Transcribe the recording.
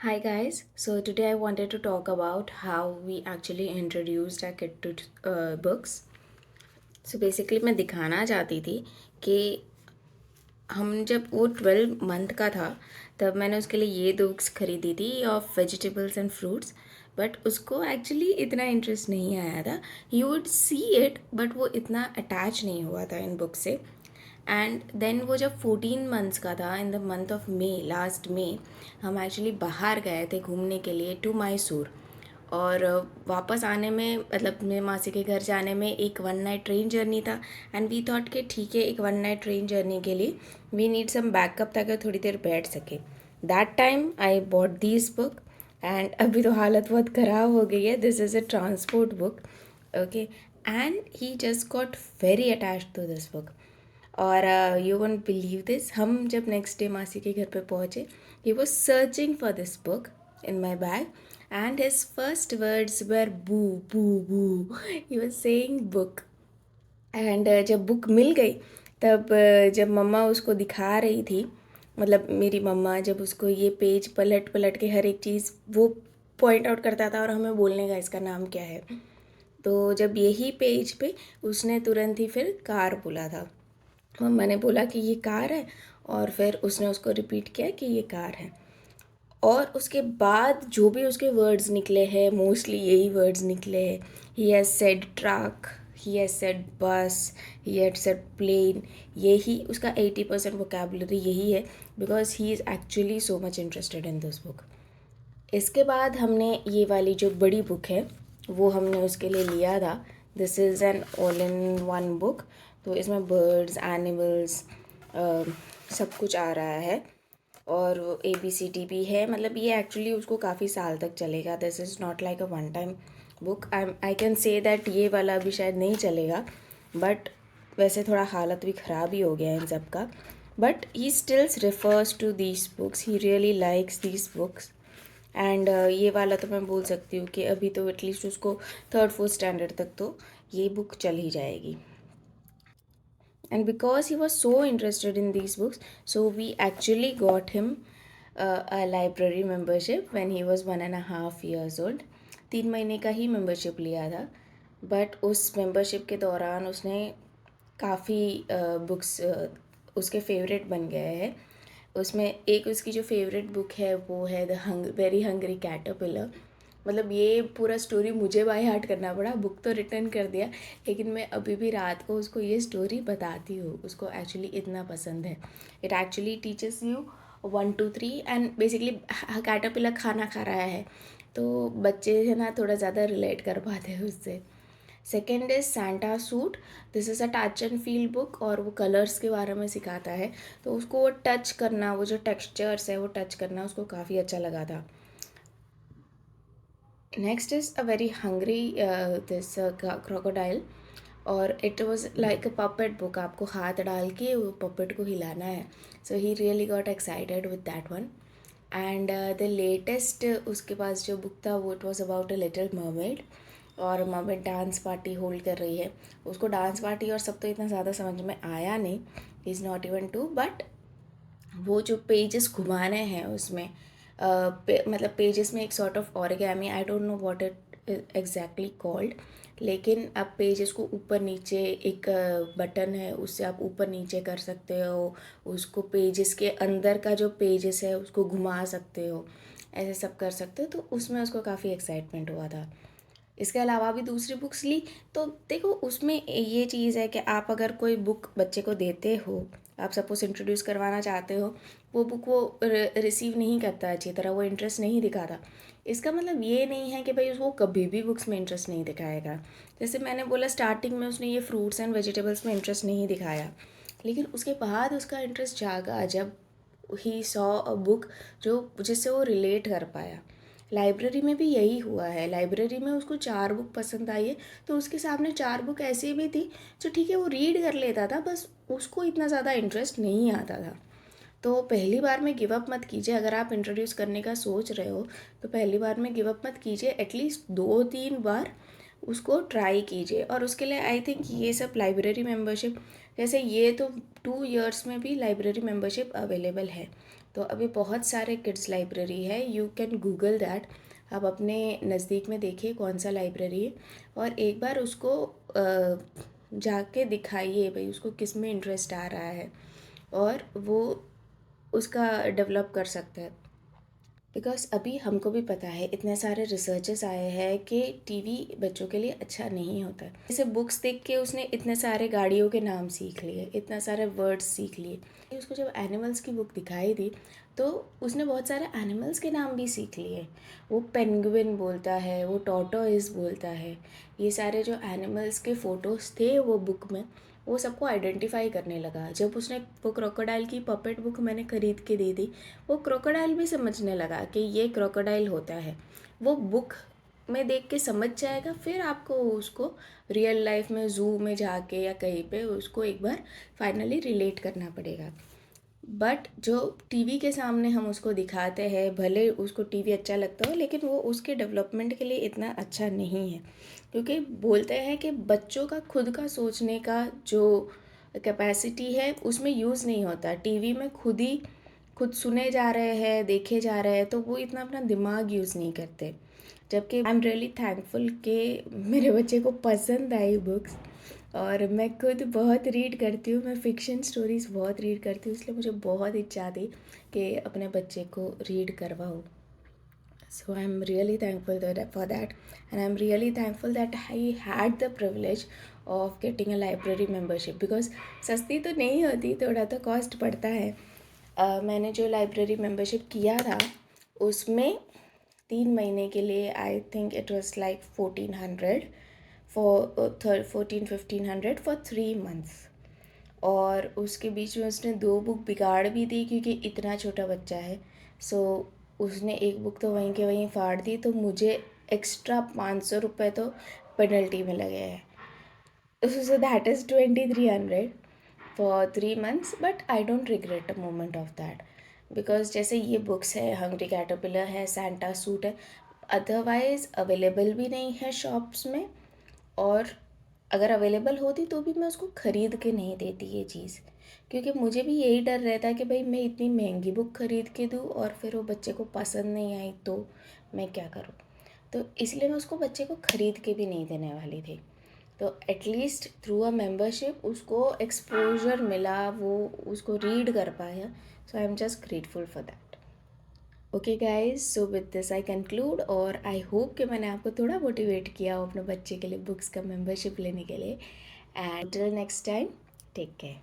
Hi guys, so today I wanted to talk about how we actually introduced our kid to books. So basically मैं दिखाना चाहती थी कि हम जब वो 12 मंथ का था तब मैंने उसके लिए ये दो बुक्स खरीदी थी of vegetables and fruits. But उसको एक्चुअली इतना इंटरेस्ट नहीं आया था। He would see it but वो इतना अटैच नहीं हुआ था इन बुक से। एंड देन वो जब 14 मंथ्स का था, in the month of May, last May, हम एक्चुअली बाहर गए थे घूमने के लिए टू मैसूर। और वापस आने में, मतलब मेरे मासी के घर जाने में एक 1 नाइट ट्रेन जर्नी था। एंड वी थॉट कि ठीक है, एक 1 नाइट ट्रेन जर्नी के लिए वी नीड सम बैकअप ताकि थोड़ी देर बैठ सके। That time I bought this book. And अभी तो हालत बहुत ख़राब हो गई है। This is a transport book. Okay. And he just got very attached to this book. और यू वोंट बिलीव दिस, हम जब नेक्स्ट डे मासी के घर पे पहुँचे, he was searching for this book in my bag and his first words were boo boo boo. He was saying book. And जब book मिल गई तब जब मम्मा उसको दिखा रही थी, मतलब मेरी मम्मा जब उसको ये पेज पलट पलट के हर एक चीज़ वो पॉइंट आउट करता था और हमें बोलने का इसका नाम क्या है। तो जब यही पेज पे उसने तुरंत ही फिर कार बोला था। मम्मा ने बोला कि ये कार है और फिर उसने उसको रिपीट किया कि ये कार है। और उसके बाद जो भी उसके वर्ड्स निकले हैं, मोस्टली यही वर्ड्स निकले हैं। He has said truck, he has said बस, ही हैड सेड प्लेन। यही उसका 80% वोकेबलरी यही है, because he is actually so much interested in this book. इसके बाद हमने ये वाली जो बड़ी बुक है वो हमने उसके लिए लिया था। This is an all in one book. तो इसमें बर्ड्स, एनिमल्स, सब कुछ आ रहा है। और ABCD भी है। मतलब ये एक्चुअली उसको काफ़ी साल तक चलेगा। This is not like a one time book. I can say that ये वाला भी शायद नहीं चलेगा। बट वैसे थोड़ा हालत भी ख़राब ही हो गया है इन सब का। But he stills refers to these books, he really likes these books. And ये वाला तो मैं बोल सकती हूँ कि अभी तो एटलीस्ट उसको थर्ड फोर्थ स्टैंडर्ड तक तो ये बुक चल ही जाएगी। And because he was so interested in these books, so we actually got him a library membership when he was 1.5 years old. 3 महीने का ही मेंबरशिप लिया था। बट उस मेंबरशिप के दौरान उसने काफ़ी बुक्स उसके फेवरेट बन गए हैं। उसमें एक उसकी जो फेवरेट बुक है वो है द वेरी हंग्री कैटरपिलर। मतलब ये पूरा स्टोरी मुझे बाय हार्ट करना पड़ा। बुक तो रिटर्न कर दिया, लेकिन मैं अभी भी रात को उसको ये स्टोरी बताती हूँ। उसको एक्चुअली इतना पसंद है। It actually teaches you 1 2 3। And basically caterpillar खाना खा रहा है, तो बच्चे है ना थोड़ा ज़्यादा रिलेट कर पाते हैं उससे। Second is Santa suit. This is a touch and feel book और वो कलर्स के बारे में सिखाता है। तो उसको वो टच करना, वो जो टेक्सचर्स है वो टच करना उसको काफ़ी अच्छा लगा था। Next is a very hungry this crocodile. और it was like a puppet book. आपको हाथ डाल के वो पपेट को हिलाना है। So he really got excited with that one. And the latest उसके पास जो बुक था वो it was about a little mermaid. और मर्मेड डांस पार्टी होल्ड कर रही है। उसको डांस पार्टी और सब तो इतना ज़्यादा समझ में आया नहीं। Is not even two. But वो जो पेजेस घुमाने हैं उसमें मतलब पेजेस में एक sort of origami, I don't know what it exactly called. लेकिन आप पेजेस को ऊपर नीचे, एक बटन है उससे आप ऊपर नीचे कर सकते हो। उसको पेजेस के अंदर का जो पेजेस है उसको घुमा सकते हो। ऐसे सब कर सकते हो। तो उसमें उसको काफ़ी एक्साइटमेंट हुआ था। इसके अलावा भी दूसरी बुक्स ली। तो देखो उसमें ये चीज़ है कि आप अगर कोई बुक बच्चे को देते हो, आप सपोज इंट्रोड्यूस करवाना चाहते हो, वो बुक वो रिसीव नहीं करता अच्छी तरह, वो इंटरेस्ट नहीं दिखाता, इसका मतलब ये नहीं है कि भाई उसको कभी भी बुक्स में इंटरेस्ट नहीं दिखाएगा। जैसे मैंने बोला स्टार्टिंग में उसने ये फ्रूट्स एंड वेजिटेबल्स में इंटरेस्ट नहीं दिखाया, लेकिन उसके बाद उसका इंटरेस्ट जागा जब ही सॉ अ बुक जो जिससे वो रिलेट कर पाया। लाइब्रेरी में भी यही हुआ है। लाइब्रेरी में उसको 4 बुक पसंद आई है, तो उसके सामने 4 बुक ऐसी भी थी जो ठीक है वो रीड कर लेता था, बस उसको इतना ज़्यादा इंटरेस्ट नहीं आता था। तो पहली बार में गिव अप मत कीजिए। अगर आप इंट्रोड्यूस करने का सोच रहे हो तो पहली बार में गिव अप मत कीजिए। एटलीस्ट 2 3 बार उसको ट्राई कीजिए। और उसके लिए आई थिंक ये सब लाइब्रेरी मेंबरशिप, जैसे ये तो 2 इयर्स में भी लाइब्रेरी मेंबरशिप अवेलेबल है। तो अभी बहुत सारे किड्स लाइब्रेरी है, यू कैन गूगल दैट। आप अपने नज़दीक में देखिए कौन सा लाइब्रेरी है और एक बार उसको जाके दिखाइए भाई उसको किस में इंटरेस्ट आ रहा है और वो उसका डेवलप कर सकता है। बिकॉज़ अभी हमको भी पता है इतने सारे रिसर्चेस आए हैं कि टीवी बच्चों के लिए अच्छा नहीं होता है। जैसे बुक्स देख के उसने इतने सारे गाड़ियों के नाम सीख लिए, इतना सारे वर्ड्स सीख लिए। उसको जब एनिमल्स की बुक दिखाई दी तो उसने बहुत सारे एनिमल्स के नाम भी सीख लिए। वो पेंगुइन बोलता है, वो टॉर्टोइस बोलता है। ये सारे जो एनिमल्स के फ़ोटोज़ थे वो बुक में, वो सबको आइडेंटिफाई करने लगा। जब उसने वो क्रोकोडाइल की पपेट बुक मैंने ख़रीद के दी थी, वो क्रोकोडाइल भी समझने लगा कि ये क्रोकोडाइल होता है। वो बुक में देख के समझ जाएगा, फिर आपको उसको रियल लाइफ में ज़ू में जाके या कहीं पे उसको एक बार फाइनली रिलेट करना पड़ेगा। बट जो टीवी के सामने हम उसको दिखाते हैं, भले उसको टीवी अच्छा लगता हो लेकिन वो उसके डेवलपमेंट के लिए इतना अच्छा नहीं है, क्योंकि बोलते हैं कि बच्चों का खुद का सोचने का जो कैपेसिटी है उसमें यूज़ नहीं होता। टीवी में खुद सुने जा रहे हैं, देखे जा रहे हैं, तो वो इतना अपना दिमाग यूज़ नहीं करते। जबकि आई एम रियली थैंकफुल कि मेरे बच्चे को पसंद आई बुक्स और मैं खुद बहुत रीड करती हूँ। मैं फ़िक्शन स्टोरीज़ बहुत रीड करती हूँ, इसलिए मुझे बहुत इच्छा थी कि अपने बच्चे को read करवाऊँ। So I'm really thankful for that, and I'm really thankful that I had the privilege of getting a library membership because सस्ती तो नहीं होती, थोड़ा तो कॉस्ट पड़ता है। मैंने जो लाइब्रेरी मेंबरशिप किया था उसमें 3 महीने के लिए I think it was like 1400 for 14-1500 for 3 months. और उसके बीच में उसने 2 बुक बिगाड़ भी दी क्योंकि इतना छोटा बच्चा है। सो उसने एक बुक तो वहीं के वहीं फाड़ दी, तो मुझे एक्स्ट्रा 500 रुपये तो पेनल्टी में लगे हैं। So that is 2300 for 3 months, but I don't regret a moment of that. Because जैसे ये बुक्स है, हंग्री कैटरपिलर है, सैंटा सूट है, अदरवाइज़ अवेलेबल भी नहीं है शॉप्स में, और अगर अवेलेबल होती तो भी मैं उसको ख़रीद के नहीं देती ये चीज़, क्योंकि मुझे भी यही डर रहता है कि भाई मैं इतनी महंगी बुक ख़रीद के दूँ और फिर वो बच्चे को पसंद नहीं आई तो मैं क्या करूँ। तो इसलिए मैं उसको बच्चे को ख़रीद के भी नहीं देने वाली थी। तो एटलीस्ट थ्रू अ मेंबरशिप उसको एक्सपोजर मिला, वो उसको रीड कर पाया। So I am just grateful for that. Okay guys, so with this I conclude, और आई होप कि मैंने आपको थोड़ा मोटिवेट किया हो अपने बच्चे के लिए बुक्स का मेंबरशिप लेने के लिए। And till next time, take care.